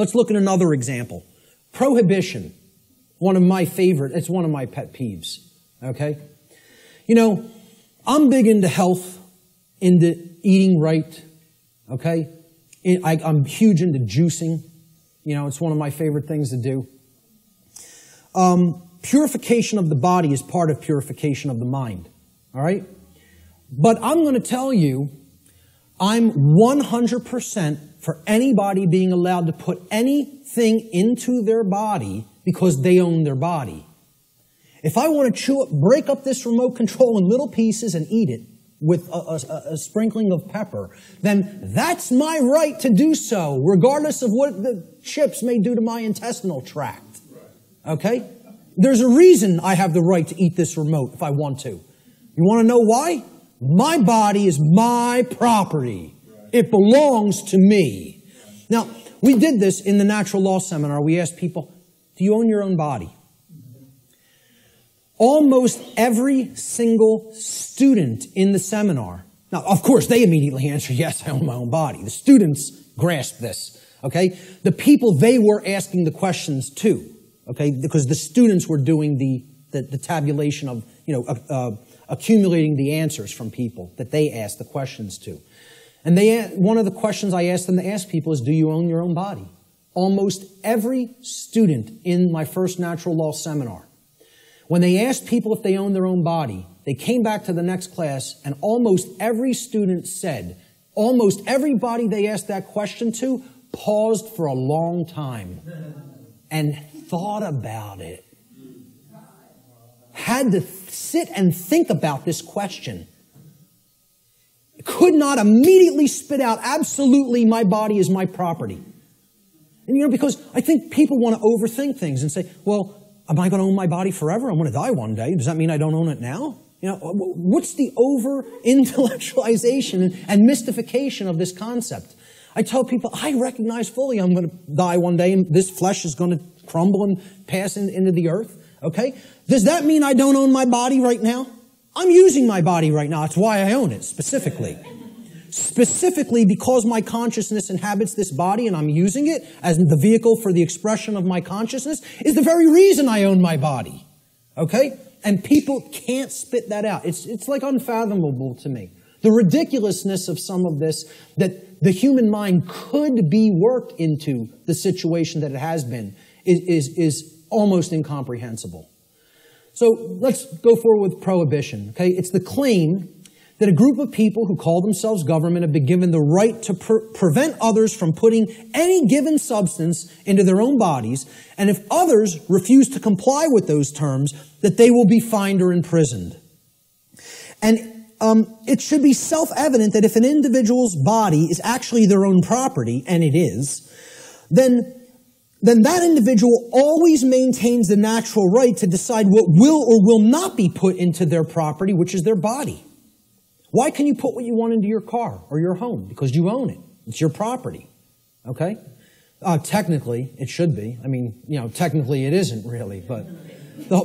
Let's look at another example. Prohibition. One of my favorite, it's one of my pet peeves. Okay? You know, I'm big into health, into eating right. Okay? I'm huge into juicing. You know, it's one of my favorite things to do. Purification of the body is part of purification of the mind. All right? But I'm going to tell you, I'm 100% for anybody being allowed to put anything into their body because they own their body. If I want to break up this remote control in little pieces and eat it with a sprinkling of pepper, then that's my right to do so, regardless of what the chips may do to my intestinal tract. Okay? There's a reason I have the right to eat this remote if I want to. You want to know why? My body is my property. It belongs to me. Now, we did this in the natural law seminar. We asked people, do you own your own body? Almost every single student in the seminar, now, of course, they immediately answered, yes, I own my own body. The students grasped this, okay? The people they were asking the questions to, okay, because the students were doing the tabulation of, accumulating the answers from people that they asked the questions to. And one of the questions I asked them to ask people is, do you own your own body? Almost every student in my first natural law seminar, when they asked people if they own their own body, they came back to the next class and almost every student said, almost everybody they asked that question to paused for a long time and thought about it. Had to sit and think about this question. Could not immediately spit out, absolutely, my body is my property. And because I think people want to overthink things and say, well, am I going to own my body forever? I'm going to die one day. Does that mean I don't own it now? What's the over-intellectualization and mystification of this concept? I tell people, I recognize fully I'm going to die one day and this flesh is going to crumble and pass into the earth. Okay? Does that mean I don't own my body right now? I'm using my body right now. That's why I own it, specifically. Specifically because my consciousness inhabits this body and I'm using it as the vehicle for the expression of my consciousness is the very reason I own my body. Okay? And people can't spit that out. It's like unfathomable to me. The ridiculousness of some of this, that the human mind could be worked into the situation that it has been, is almost incomprehensible. So let's go forward with prohibition. Okay? It's the claim that a group of people who call themselves government have been given the right to prevent others from putting any given substance into their own bodies, and if others refuse to comply with those terms, that they will be fined or imprisoned. And it should be self-evident that if an individual's body is actually their own property, and it is, then that individual always maintains the natural right to decide what will or will not be put into their property, which is their body. Why can you put what you want into your car or your home? Because you own it. It's your property. Okay? Technically, it should be. I mean, technically it isn't really, but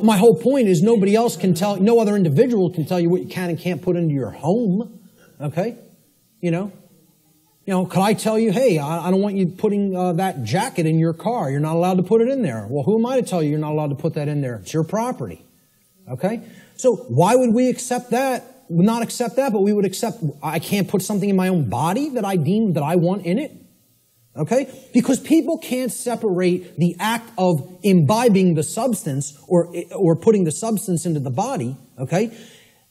my whole point is nobody else can tell, no other individual can tell you what you can and can't put into your home. Okay? Could I tell you, hey, I don't want you putting that jacket in your car. You're not allowed to put it in there. Well, who am I to tell you you're not allowed to put that in there? It's your property. Okay? So why would we accept that? Not accept that, but we would accept I can't put something in my own body that I deem that I want in it. Okay? Because people can't separate the act of imbibing the substance or putting the substance into the body, okay,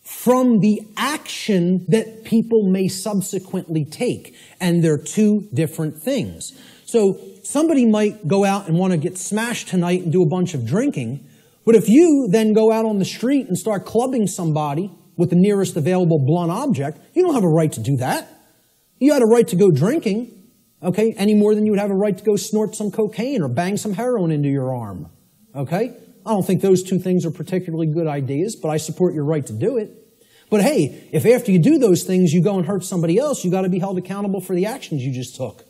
from the action that people may subsequently take. And they're two different things. So somebody might go out and want to get smashed tonight and do a bunch of drinking, but if you then go out on the street and start clubbing somebody with the nearest available blunt object, you don't have a right to do that. You had a right to go drinking, okay, any more than you would have a right to go snort some cocaine or bang some heroin into your arm, okay? I don't think those two things are particularly good ideas, but I support your right to do it. But hey, if after you do those things you go and hurt somebody else, you got to be held accountable for the actions you just took.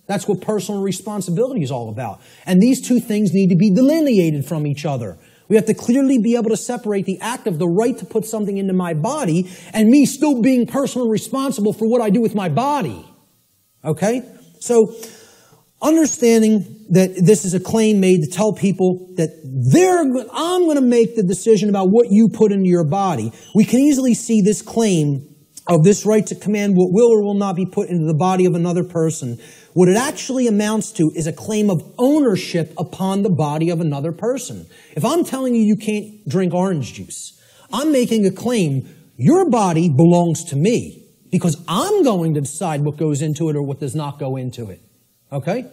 That's what personal responsibility is all about. And these two things need to be delineated from each other. We have to clearly be able to separate the act of the right to put something into my body and me still being personally responsible for what I do with my body. Okay? So, Understanding that this is a claim made to tell people that I'm going to make the decision about what you put into your body, we can easily see this claim of this right to command what will or will not be put into the body of another person. What it actually amounts to is a claim of ownership upon the body of another person. If I'm telling you you can't drink orange juice, I'm making a claim, your body belongs to me, because I'm going to decide what goes into it or what does not go into it. Okay?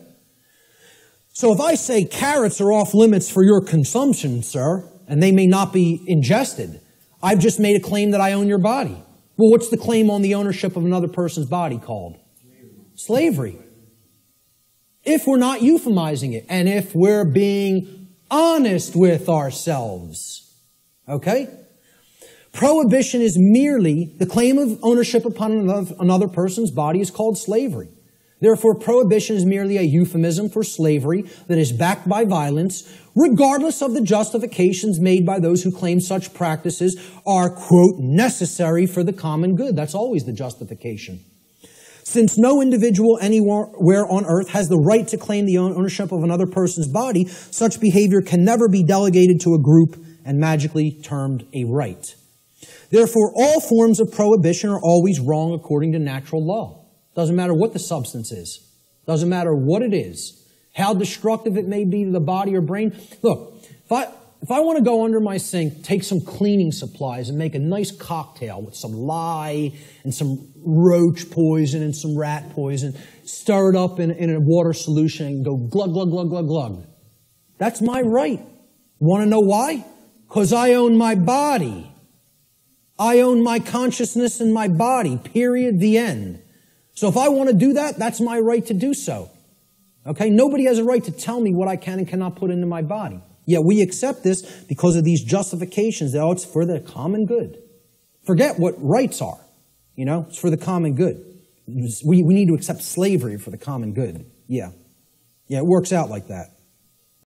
So if I say carrots are off limits for your consumption, sir, and they may not be ingested, I've just made a claim that I own your body. Well, what's the claim on the ownership of another person's body called? Slavery. If we're not euphemizing it, and if we're being honest with ourselves. Okay? Prohibition is merely, the claim of ownership upon another person's body is called slavery. Therefore, prohibition is merely a euphemism for slavery that is backed by violence, regardless of the justifications made by those who claim such practices are, quote, necessary for the common good. That's always the justification. Since no individual anywhere on earth has the right to claim the ownership of another person's body, such behavior can never be delegated to a group and magically termed a right. Therefore, all forms of prohibition are always wrong according to natural law. Doesn't matter what the substance is. Doesn't matter what it is. How destructive it may be to the body or brain. Look, if I want to go under my sink, take some cleaning supplies and make a nice cocktail with some lye and some roach poison and some rat poison, stir it up in a water solution and go glug, glug, glug, glug, glug. That's my right. Want to know why? Because I own my body. I own my consciousness and my body, period, the end. So if I want to do that, that's my right to do so. Okay? Nobody has a right to tell me what I can and cannot put into my body. Yet we accept this because of these justifications that, it's for the common good. Forget what rights are. You know, it's for the common good. We need to accept slavery for the common good. Yeah. Yeah, it works out like that.